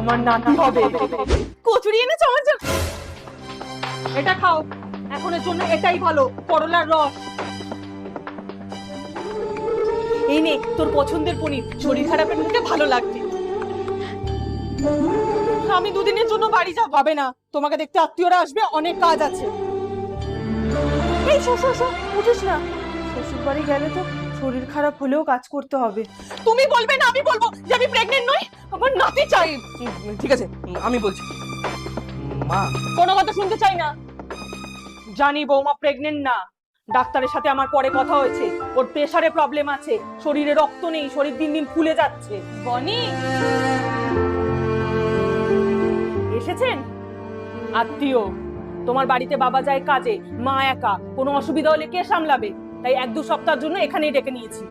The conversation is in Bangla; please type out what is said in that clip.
আমার নাতি হবে। কচুরি এনেছো আমার জন্য? এটা খাও, এখনের জন্য এটাই ভালো, করলার রস। এই নে তোর পছন্দের পনির, শরীর খারাপের মুখে ভালো লাগবে। আমি দুদিনের জন্য বাড়ি যাব। হবে না, তোমাকে দেখতে আত্মীয়রা আসবে, অনেক কাজ আছে। এই শো শো শো, উঠিস না। শ্বশুর বাড়ি গেলে তো শরীর খারাপ হলেও কাজ করতে হবে। তুমি বলবে না আমি বলবো যে আমি প্রেগন্যান্ট নই? আমার নাতি চাই। ঠিক আছে, আমি বলছি। মা, কোনো কথা শুনতে চাই না। জানি বৌমা প্রেগন্যান্ট না, ডাক্তারের সাথে আমার পরে কথা হয়েছে। ওর প্রেসারে প্রবলেম আছে, শরীরে রক্ত নেই, শরীর দিন দিন ফুলে যাচ্ছে। বনি এসেছেন? আত্মীয়। তোমার বাড়িতে বাবা যায় কাজে, মা একা, কোনো অসুবিধা হলে কে সামলাবে? তাই 1-2 সপ্তাহের জন্য এখানেই ডেকে নিয়েছি।